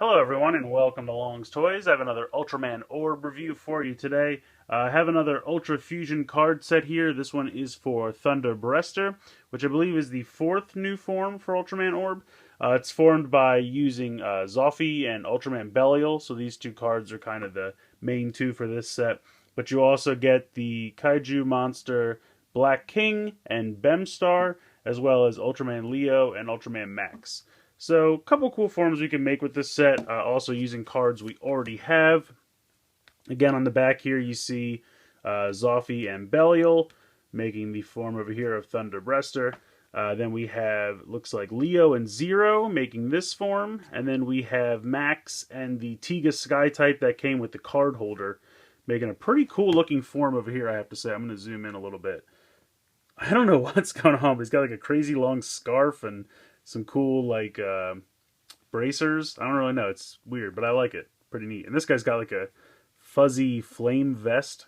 Hello everyone and welcome to Long's Toys. I have another Ultraman Orb review for you today. I have another Ultra Fusion card set here. This one is for Thunder Breaster, which I believe is the fourth new form for Ultraman Orb. It's formed by using Zoffy and Ultraman Belial, so these two cards are kind of the main two for this set. But you also get the Kaiju Monster Black King and Bemstar, as well as Ultraman Leo and Ultraman Max. So, a couple cool forms we can make with this set, also using cards we already have. Again, on the back here you see Zoffy and Belial making the form over here of Thunder Breaster. Then we have, looks like Leo and Zero making this form. And then we have Max and the Tiga Sky type that came with the card holder, making a pretty cool looking form over here, I have to say. I'm going to zoom in a little bit. I don't know what's going on, but he's got like a crazy long scarf and some cool like bracers. I don't really know. It's weird, but I like it. Pretty neat. And this guy's got like a fuzzy flame vest.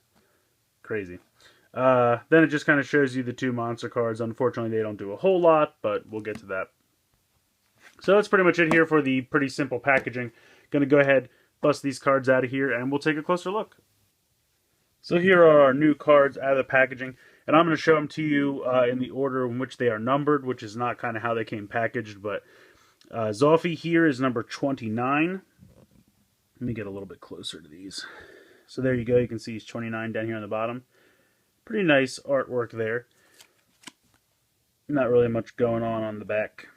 Crazy. Then it just kind of shows you the two monster cards. Unfortunately, they don't do a whole lot, but we'll get to that. So that's pretty much it here for the pretty simple packaging. Going to go ahead, bust these cards out of here, and we'll take a closer look. So here are our new cards out of the packaging, and I'm going to show them to you in the order in which they are numbered, which is not kind of how they came packaged, but Zoffy here is number 29. Let me get a little bit closer to these. So there you go, you can see he's 29 down here on the bottom. Pretty nice artwork there. Not really much going on the back.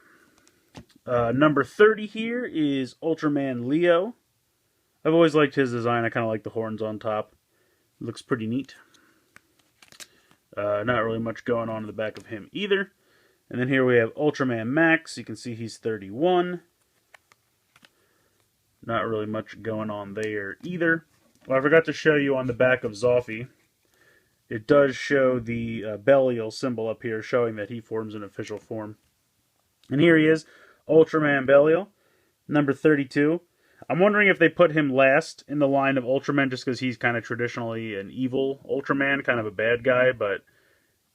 Number 30 here is Ultraman Leo. I've always liked his design. I kind of like the horns on top. Looks pretty neat. Not really much going on in the back of him either. And then here we have Ultraman Max. You can see he's 31. Not really much going on there either. Well, I forgot to show you on the back of Zoffy. It does show the Belial symbol up here, showing that he forms an official form. And here he is, Ultraman Belial, number 32. I'm wondering if they put him last in the line of Ultraman just because he's kind of traditionally an evil Ultraman, kind of a bad guy, but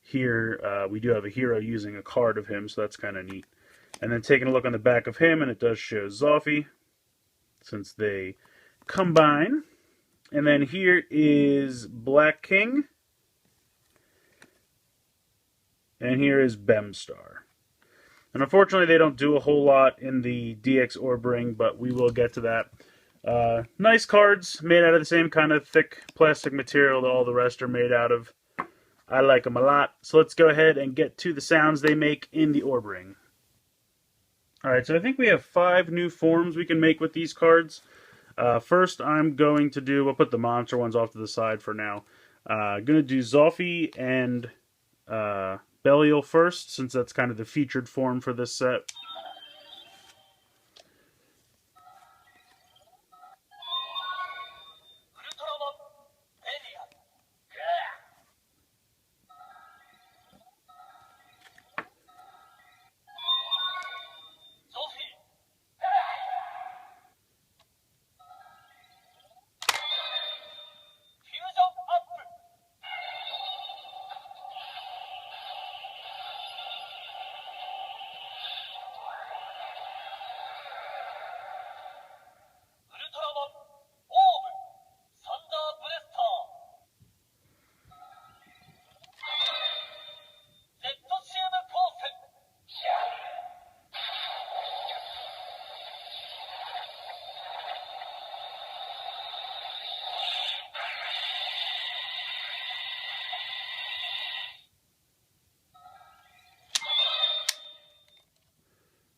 here we do have a hero using a card of him, so that's kind of neat. And then taking a look on the back of him, and it does show Zoffy, since they combine. And then here is Black King, and here is Bemstar. And unfortunately, they don't do a whole lot in the DX Orb ring, but we will get to that. Nice cards, made out of the same kind of thick plastic material that all the rest are made out of. I like them a lot. So let's go ahead and get to the sounds they make in the Orb ring. Alright, so I think we have 5 new forms we can make with these cards. First, I'm going to do, we'll put the monster ones off to the side for now. Going to do Zoffy and Belial first, since that's kind of the featured form for this set.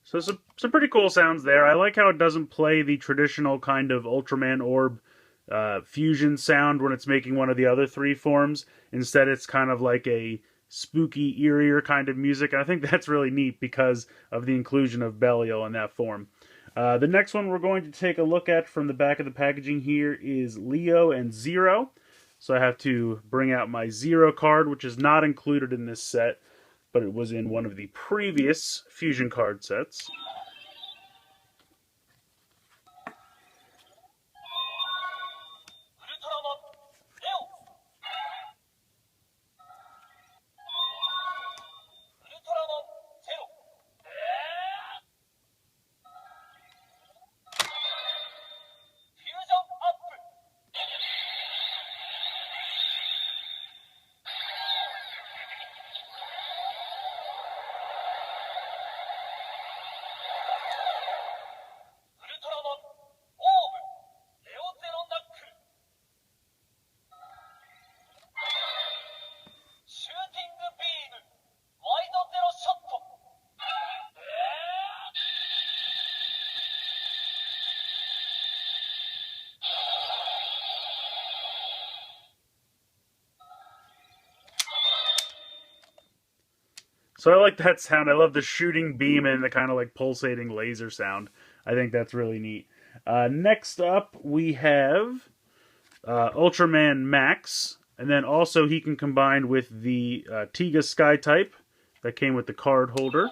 So some pretty cool sounds there. I like how it doesn't play the traditional kind of Ultraman Orb fusion sound when it's making one of the other 3 forms. Instead, it's kind of like a spooky, eerier kind of music. And I think that's really neat because of the inclusion of Belial in that form. The next one we're going to take a look at from the back of the packaging here is Leo and Zero. So I have to bring out my Zero card, which is not included in this set, but it was in one of the previous fusion card sets. So I like that sound. I love the shooting beam and the kind of like pulsating laser sound. I think that's really neat. Next up, we have Ultraman Max, and then also he can combine with the Tiga Sky type that came with the card holder.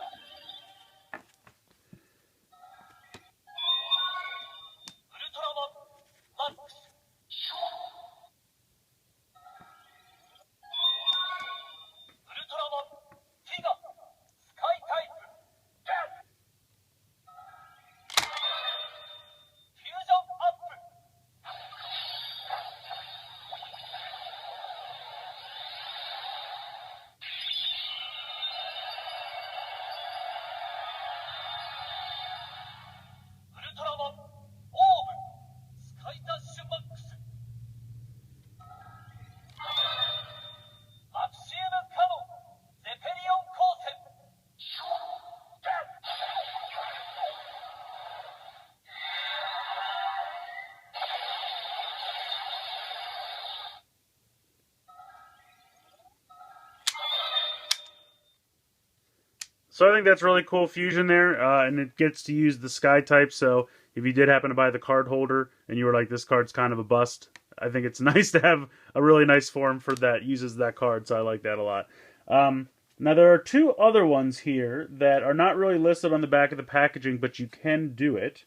Ultraman Orb スカイダッシュマックスアクシウムカノンゼペリオン光線 So I think that's really cool fusion there, and it gets to use the Sky type. So if you did happen to buy the card holder and you were like, this card's kind of a bust, I think it's nice to have a really nice form for that uses that card. So I like that a lot. Now there are two other ones here that are not really listed on the back of the packaging, but you can do it.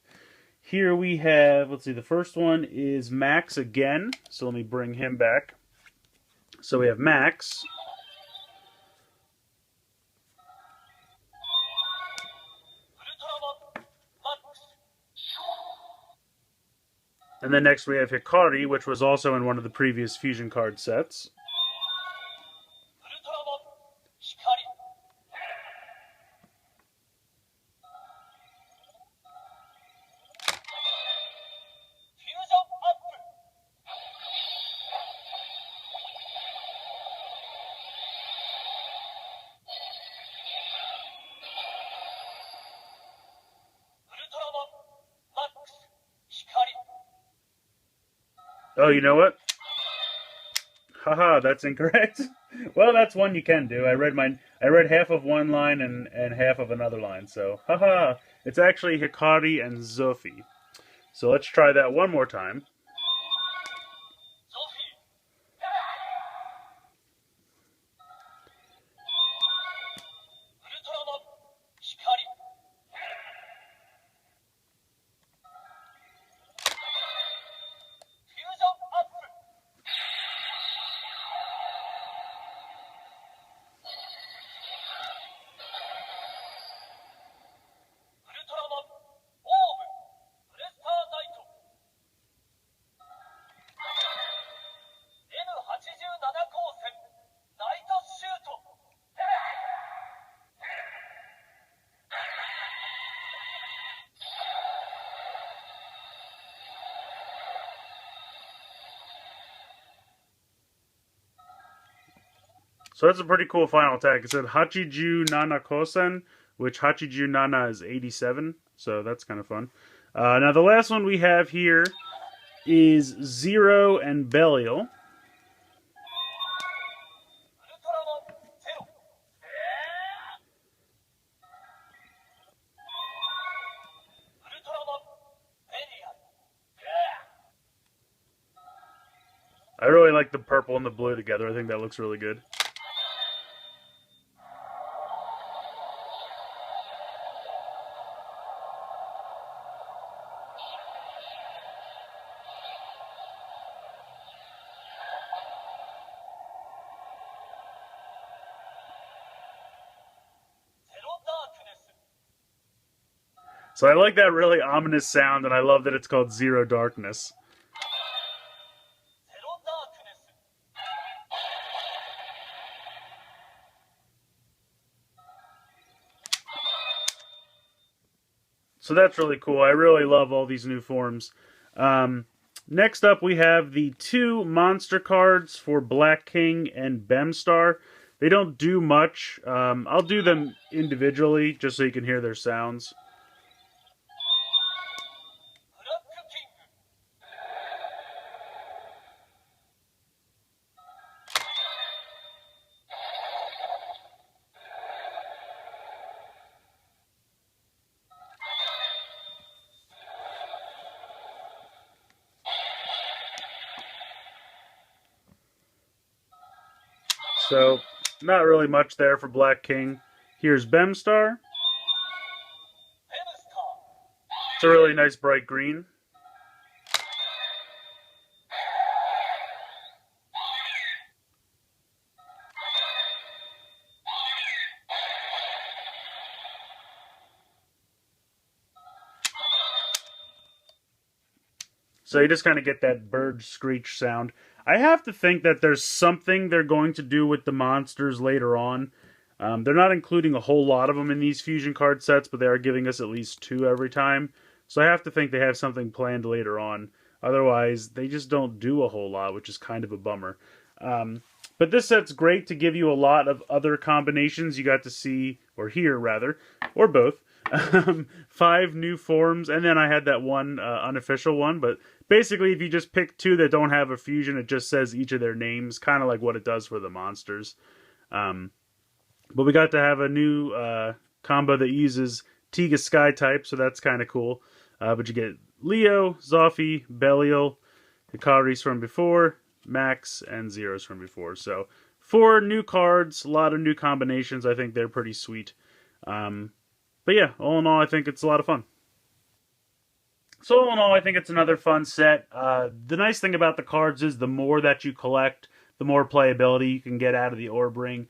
Here we have, let's see, the first one is Max again. So let me bring him back. So we have Max. And then next we have Hikari, which was also in one of the previous fusion card sets. Oh, you know what? Haha, that's incorrect. Well, that's one you can do. I read half of one line and half of another line. So, haha, it's actually Hikari and Zofi. So let's try that one more time. So that's a pretty cool final attack. It said Hachiju Nana Kosen, which Hachiju Nana is 87. So that's kind of fun. Now the last one we have here is Zero and Belial. I really like the purple and the blue together. I think that looks really good. So I like that really ominous sound, and I love that it's called Zero Darkness. So that's really cool. I really love all these new forms. Next up, we have the two monster cards for Black King and Bemstar. They don't do much. I'll do them individually, just so you can hear their sounds. So, not really much there for Black King. Here's Bemstar. It's a really nice bright green. So you just kind of get that bird screech sound. I have to think that there's something they're going to do with the monsters later on. They're not including a whole lot of them in these fusion card sets, but they are giving us at least 2 every time. So I have to think they have something planned later on. Otherwise, they just don't do a whole lot, which is kind of a bummer. But this set's great to give you a lot of other combinations. You got to see, or hear rather, or both, 5 new forms, and then I had that one unofficial one. But basically, if you just pick 2 that don't have a fusion, it just says each of their names, kind of like what it does for the monsters. But we got to have a new combo that uses Tiga Sky type, so that's kind of cool. But you get Leo, Zoffy, Belial, Hikari's from before, Max, and Zero's from before. So 4 new cards, a lot of new combinations. I think they're pretty sweet. But yeah, all in all, I think it's a lot of fun. So all in all, I think it's another fun set. The nice thing about the cards is the more that you collect, the more playability you can get out of the Orb Ring.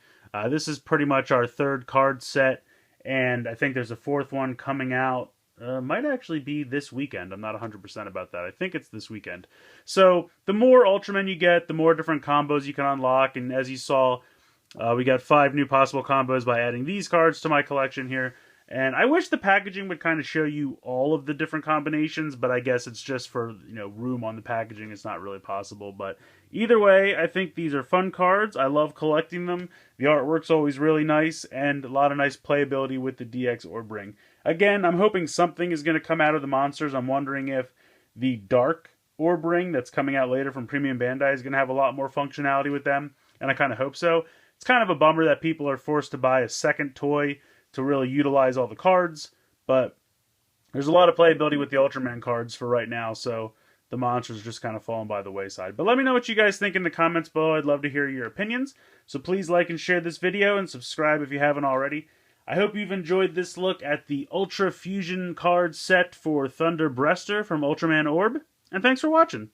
This is pretty much our 3rd card set, and I think there's a 4th one coming out. Might actually be this weekend. I'm not 100% about that. I think it's this weekend. So the more Ultramen you get, the more different combos you can unlock. And as you saw, we got 5 new possible combos by adding these cards to my collection here. And I wish the packaging would kind of show you all of the different combinations, but I guess it's just for, room on the packaging. It's not really possible. But either way, I think these are fun cards. I love collecting them. The artwork's always really nice, and a lot of nice playability with the DX Orb Ring. Again, I'm hoping something is going to come out of the monsters. I'm wondering if the Dark Orb Ring that's coming out later from Premium Bandai is going to have a lot more functionality with them, and I kind of hope so. It's kind of a bummer that people are forced to buy a second toy to really utilize all the cards, but there's a lot of playability with the Ultraman cards for right now, so the monsters just kind of falling by the wayside. But let me know what you guys think in the comments below. I'd love to hear your opinions. So please like and share this video and subscribe if you haven't already. I hope you've enjoyed this look at the Ultra Fusion card set for Thunder Breaster from Ultraman Orb, and thanks for watching.